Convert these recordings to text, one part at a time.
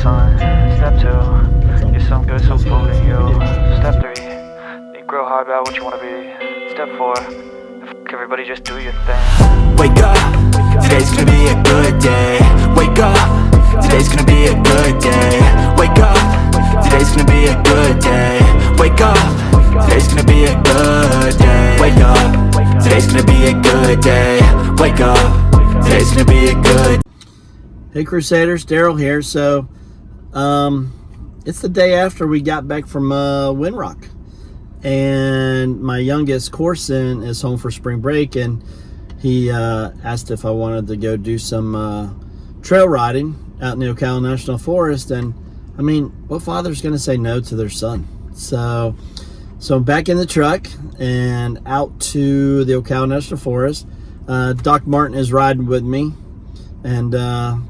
sun. Step 2, get some good, some food in you. Step 3, think real hard about what you wanna be. Step 4, everybody just do your thing. Wake up, today's gonna be a good day. Wake up, today's gonna be a good day. Wake up, today's gonna be a good day. Wake up, today's gonna be a good day. Wake up, today's gonna be a good day. Wake up, today's gonna be a good. Hey Crusaders, Daryl here. So it's the day after we got back from Windrock, and my youngest Coursen is home for spring break, and he asked if I wanted to go do some trail riding out in the Ocala National Forest. And I mean, what father's going to say no to their son? So I'm back in the truck and out to the Ocala National Forest. Doc Martin is riding with me, and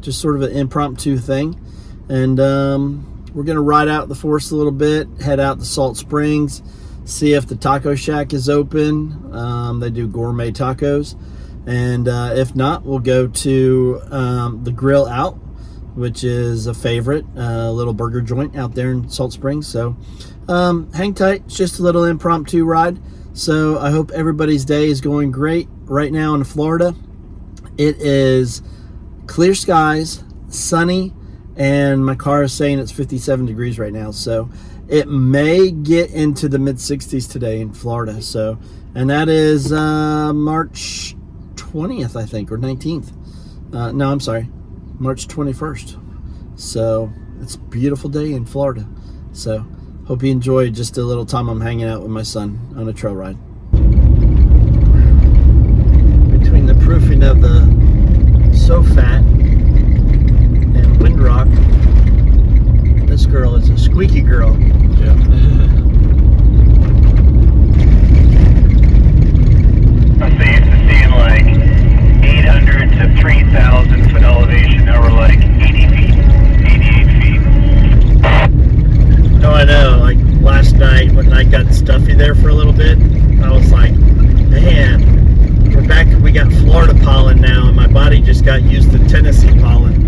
just sort of an impromptu thing. And we're going to ride out the forest a little bit, head out to Salt Springs, see if the taco shack is open. They do gourmet tacos. And if not, we'll go to the Grill Out, which is a favorite little burger joint out there in Salt Springs. So hang tight. It's just a little impromptu ride. So I hope everybody's day is going great. Right now in Florida, it is clear skies, sunny, and my car is saying it's 57 degrees right now. So it may get into the mid 60s today in Florida. So, and that is March 20th, I think, or 19th. No, I'm sorry, March 21st. So it's a beautiful day in Florida. So hope you enjoyed just a little time I'm hanging out with my son on a trail ride. Between the proofing of the So Fat and Windrock, this girl is a squeaky girl. Yeah. I'm so used to seeing like 800 to 3,000 foot elevation. Now we're like 80 feet, 88 feet. No, I know. Like last night when I got stuffy there for a little bit, I was like, man, we're back. We got Florida pollen now, and my body just got used to Tennessee pollen.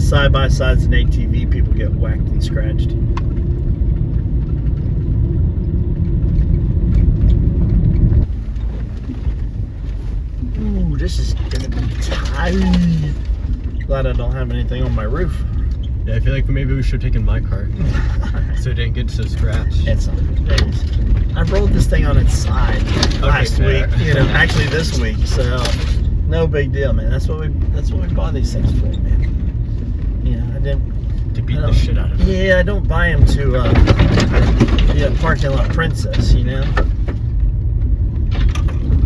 Side-by-sides and ATV people get whacked and scratched. Ooh, this is gonna be tight. Glad I don't have anything on my roof. Yeah, I feel like maybe we should have taken my car so it didn't get so scratched. It's I rolled this thing on its side last week, you know, actually this week, so no big deal, man. That's what we bought these things for, man. Yeah, to beat the shit out of it. Yeah, I don't buy them to be a parking lot princess, you know.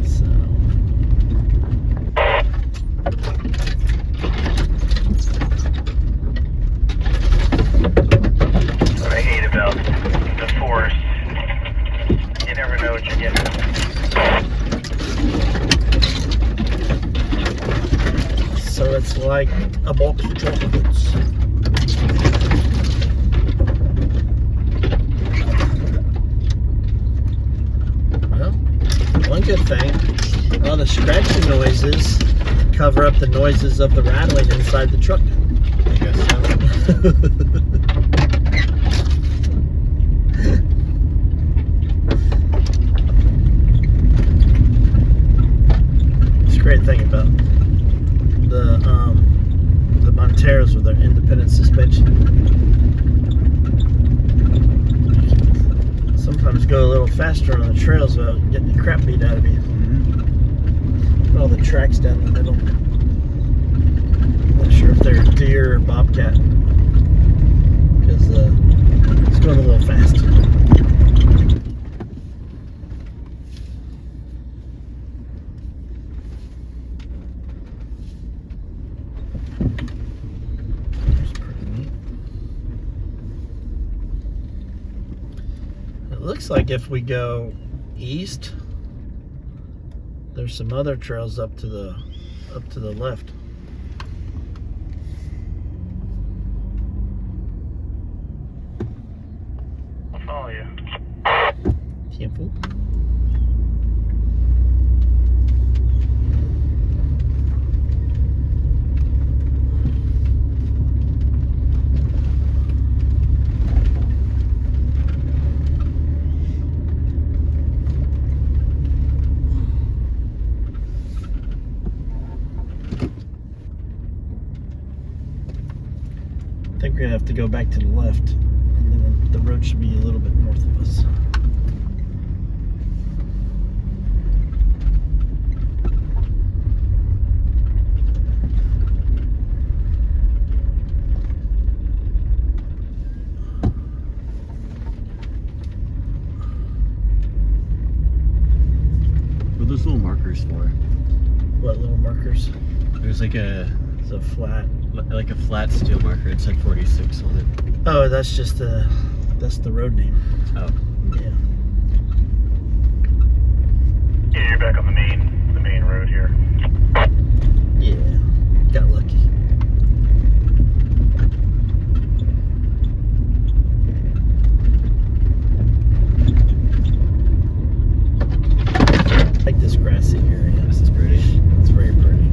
So. What I hate about the forest, you never know what you're getting. So it's like a box of chocolates. Well, one good thing, all the scratching noises cover up the noises of the rattling inside the truck. I guess so. It's a great thing about the Monteros with their independent suspension. Sometimes go a little faster on the trails without getting the crap beat out of you. Mm-hmm. All the tracks down the middle. Not sure if they're deer or bobcat, because it's going a little fast. Looks like if we go east there's some other trails up to the left. I'll follow you. Careful. I think we're gonna have to go back to the left, and then the road should be a little bit north of us. What are those little markers for? What little markers? There's like a flat. steel marker. It said 46 on it. Oh, that's just that's the road name. Oh. Yeah. Yeah, you're back on the main road here. Yeah. Got lucky. I like this grassy area. This is pretty. It's very pretty.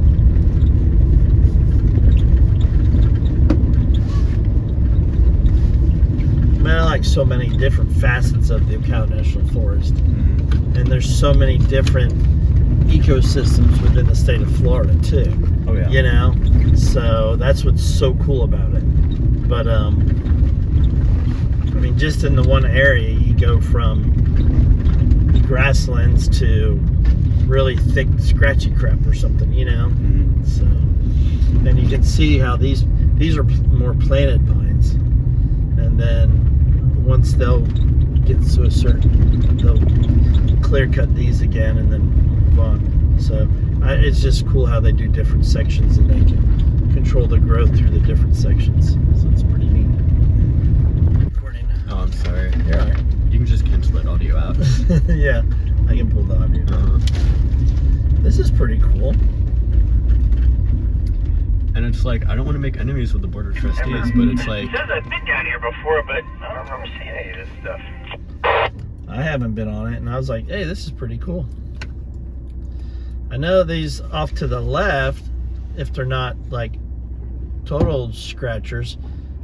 I mean, I like so many different facets of the Ocala National Forest, and there's so many different ecosystems within the state of Florida too. Oh yeah. You know, so that's what's so cool about it. But I mean, just in the one area, you go from grasslands to really thick, scratchy crap or something. You know, so and you can see how these are more planted pines, and then once they'll get to a certain, they'll clear cut these again and then move on. So it's just cool how they do different sections, and they can control the growth through the different sections. So it's pretty neat. Recording. Oh, I'm sorry. You're all right. You can just cancel that audio out. Yeah, I can pull the audio down. This is pretty cool. And it's like, I don't want to make enemies with the board of trustees, but it's like, It says I've been down here before, but I don't remember seeing any of this stuff. I haven't been on it, and I was like, hey, this is pretty cool. I know these off to the left, if they're not like total scratchers,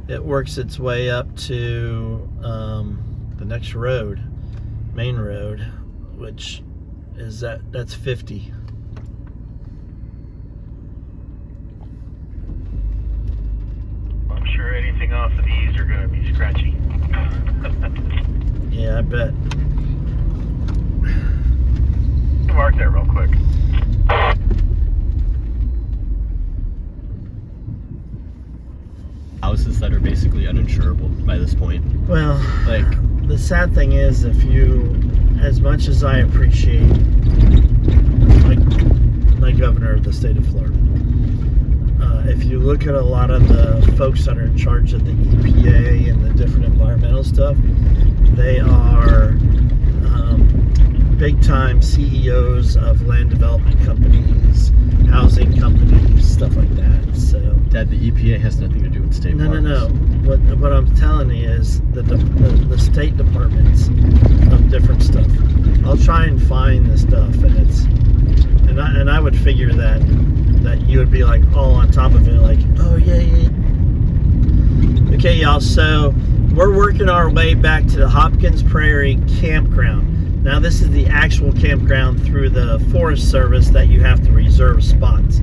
it works its way up to the next road, main road, which is that's 50. I'm sure anything off of these are going to be scratchy. Yeah, I bet. Mark that real quick. houses that are basically uninsurable by this point. Well, Like, the sad thing is, if you, as much as I appreciate my governor of the state of Florida, if you look at a lot of the folks that are in charge of the EPA and the different environmental stuff, they are big time CEOs of land development companies, housing companies, stuff like that. So Dad, the EPA has nothing to do with state parks. no. What I'm telling you is the state departments of different stuff. I'll try and find the stuff, and I would figure that you would be like all on top of it, like, oh yeah. Okay, y'all. So we're working our way back to the Hopkins Prairie Campground. Now this is the actual campground through the Forest Service that you have to reserve spots.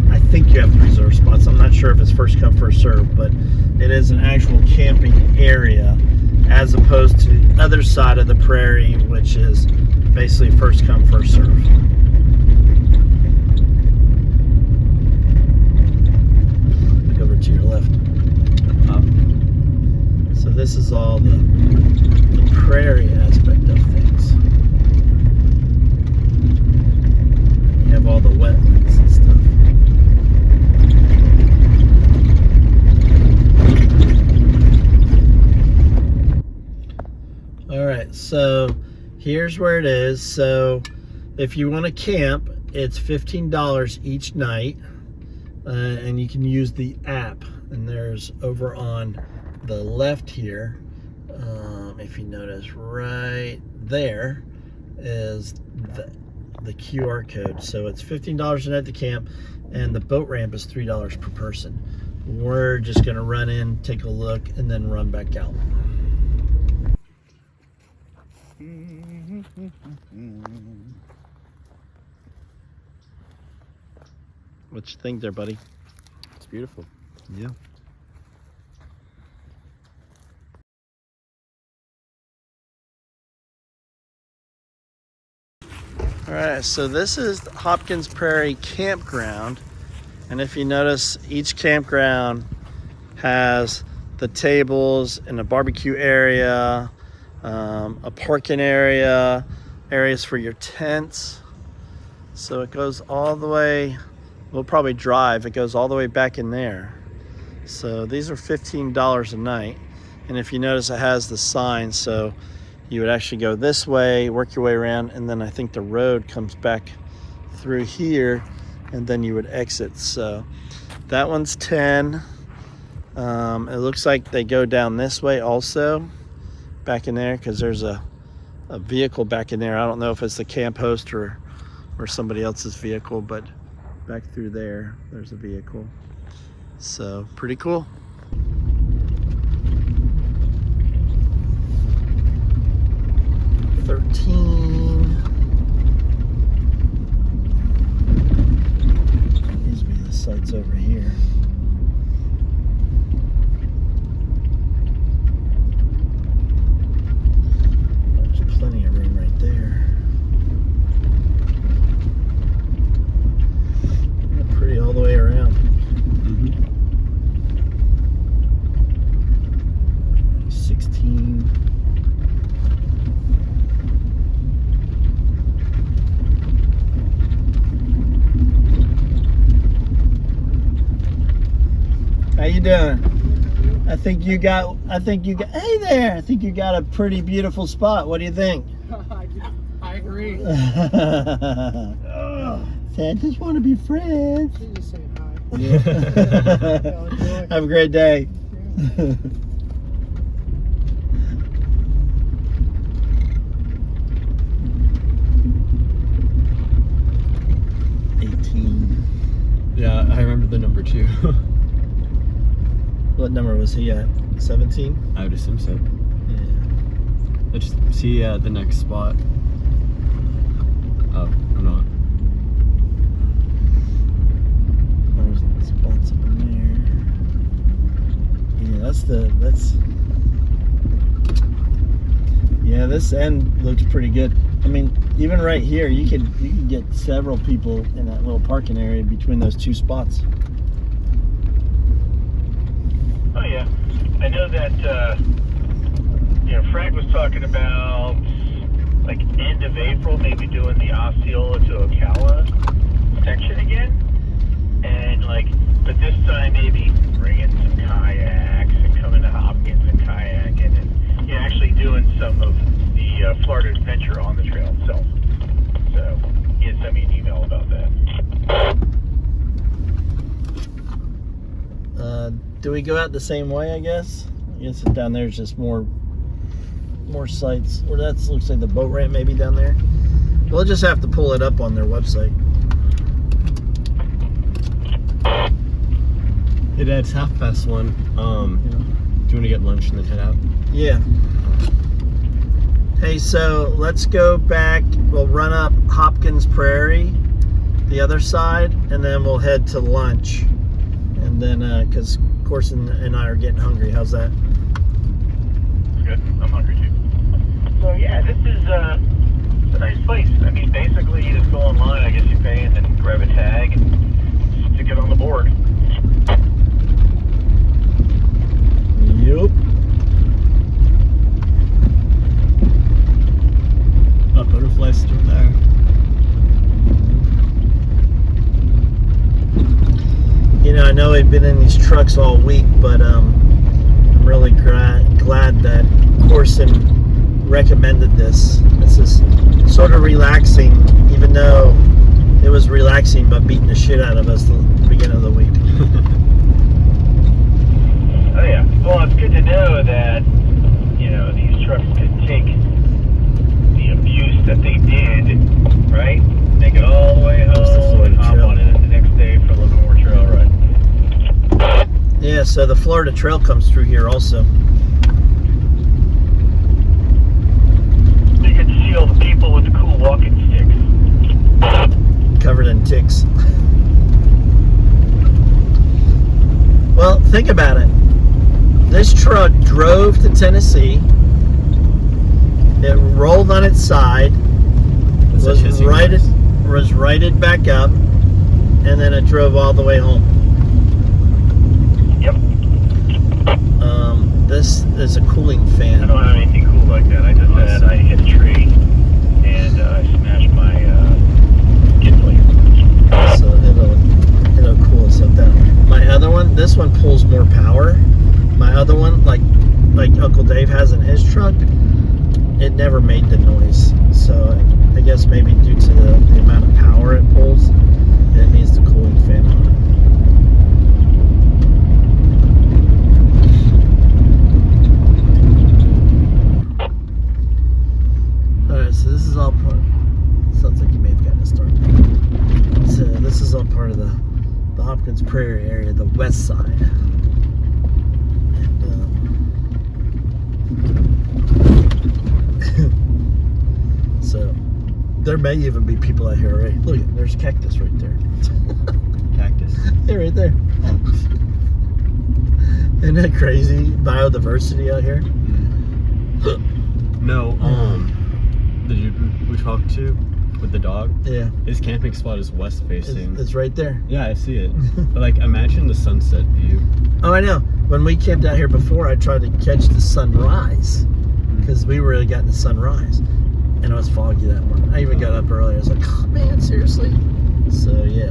I think you have to reserve spots. I'm not sure if it's first come, first serve, but it is an actual camping area as opposed to the other side of the prairie, which is basically first come, first serve. Over to your left. So this is all the prairie aspect of things. You have all the wetlands and stuff. All right, so here's where it is. So if you want to camp, it's $15 each night, and you can use the app. And there's over on the left here, if you notice right there, is the QR code. So it's $15 a night to camp, and the boat ramp is $3 per person. We're just gonna run in, take a look, and then run back out. What you think there, buddy? It's beautiful. Yeah. All right, so this is Hopkins Prairie Campground, and if you notice, each campground has the tables and a barbecue area, a parking area, areas for your tents. So it goes all the way, we'll probably drive, it goes all the way back in there. So these are $15 a night, and if you notice, it has the sign, so you would actually go this way, work your way around, and then I think the road comes back through here, and then you would exit. So that one's 10. It looks like they go down this way also, back in there, because there's a vehicle back in there. I don't know if it's the camp host or somebody else's vehicle, but back through there, there's a vehicle. So pretty cool. These would be the sites over here. There's plenty of room right there. Yeah, pretty all the way around. 16. How you doing? I think you got, hey there, I think you got a pretty beautiful spot. What do you think? I agree. I just want to be friends. She's just saying hi. Yeah. Have a great day. Yeah. 18. Yeah, I remember the number 2. What number was he at? 17? I would assume so. Yeah. Let's see the next spot. Oh, I'm not. There's spots up in there. Yeah, this end looks pretty good. I mean, even right here, you could get several people in that little parking area between those two spots. Oh yeah, I know that. Frank was talking about like end of April, maybe doing the Osceola to Ocala section again, and but this time maybe bringing some kayaks and coming to Hopkins and kayaking, and actually doing some of the Florida Adventure on the trail itself. So he had sent me an email about that. Do we go out the same way, I guess? I guess down there's just more sites. Or that looks like the boat ramp maybe down there. We'll just have to pull it up on their website. Hey Dad, it's 1:30. Do you want to get lunch and then head out? Yeah. Hey, so let's go back. We'll run up Hopkins Prairie, the other side, and then we'll head to lunch. And then, because Coursen and I are getting hungry. How's that? Good. I'm hungry too. So yeah, this is a nice place. I mean, basically you just go online, I guess you pay, and then grab a tag and stick it on the board. Yep. A butterfly still there. I know we've been in these trucks all week, but I'm really glad that Coursen recommended this. This is sort of relaxing, even though it was relaxing but beating the shit out of us the beginning of the week. Oh yeah. Well, it's good to know that, you know, these trucks could take the abuse that they did, right? Take it all the way home and hop on it the next day for a little more trail ride. Yeah, so the Florida Trail comes through here also. You get to see all the people with the cool walking sticks. Covered in ticks. Well, think about it. This truck drove to Tennessee. It rolled on its side, was righted back up, and then it drove all the way home. Yep. This is a cooling fan. I don't have anything cool like that. I just had, I hit a tree and I smashed my skid plate. So it'll cool us up that way. My other one, this one pulls more power. My other one, like Uncle Dave has in his truck, it never made the noise. So I guess maybe due to the amount of power it pulls, it needs the cooling fan on it. Alright, so this is all part. Sounds like you may have gotten a start. So this is all part of the Hopkins Prairie area, the west side. And so there may even be people out here already. Look, there's cactus right there. Cactus? Yeah, right there. Isn't that crazy? Biodiversity out here. No, the dude we talked to with the dog, Yeah, his camping spot is west facing. it's right there. Yeah, I see it. But like, imagine the sunset view. Oh, I know. When we camped out here before, I tried to catch the sunrise because we really got the sunrise, and it was foggy that morning. I even got up early. I was like, "Oh man, seriously?" So yeah.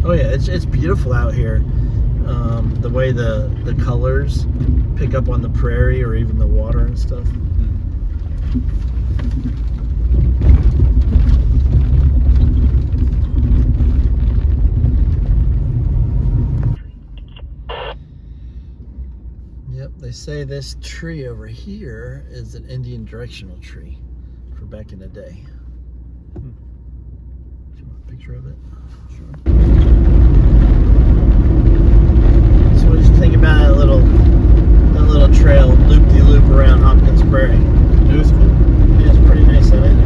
Oh yeah, it's beautiful out here. The way the colors pick up on the prairie or even the water and stuff. Yep, they say this tree over here is an Indian directional tree for back in the day. Do you want a picture of it? Sure. So what did you think about that little trail, loop-de-loop around Hopkins Prairie? It was cool. Yeah, it's pretty nice, isn't it?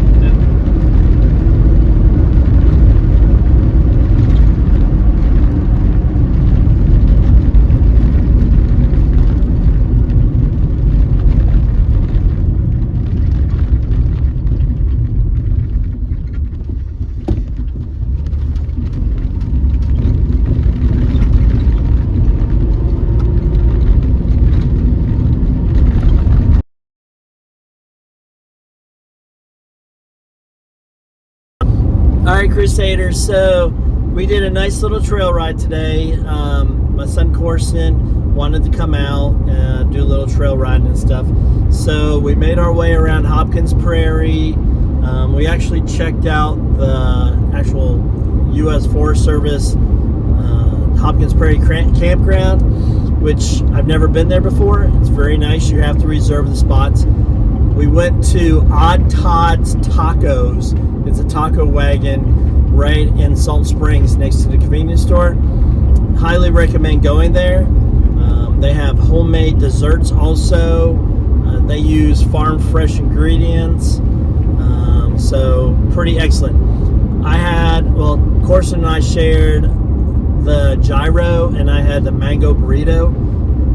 Alright, Crusaders, so we did a nice little trail ride today. My son Coursen wanted to come out and do a little trail riding and stuff. So we made our way around Hopkins Prairie. We actually checked out the actual U.S. Forest Service Hopkins Prairie Campground, which I've never been there before. It's very nice. You have to reserve the spots. We went to Odd Todds Tacos. It's a taco wagon right in Salt Springs next to the convenience store. Highly recommend going there. They have homemade desserts also. They use farm fresh ingredients. So pretty excellent. Coursen and I shared the gyro, and I had the mango burrito,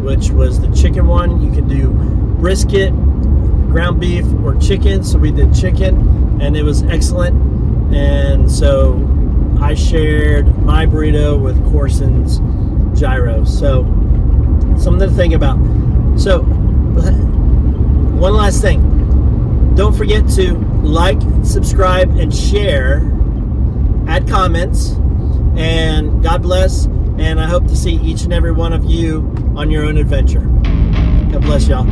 which was the chicken one. You can do brisket, ground beef, or chicken. So we did chicken, and it was excellent. And so I shared my burrito with Coursen's gyro. So something to think about. So one last thing. Don't forget to like, subscribe, and share. Add comments. And God bless. And I hope to see each and every one of you on your own adventure. God bless y'all.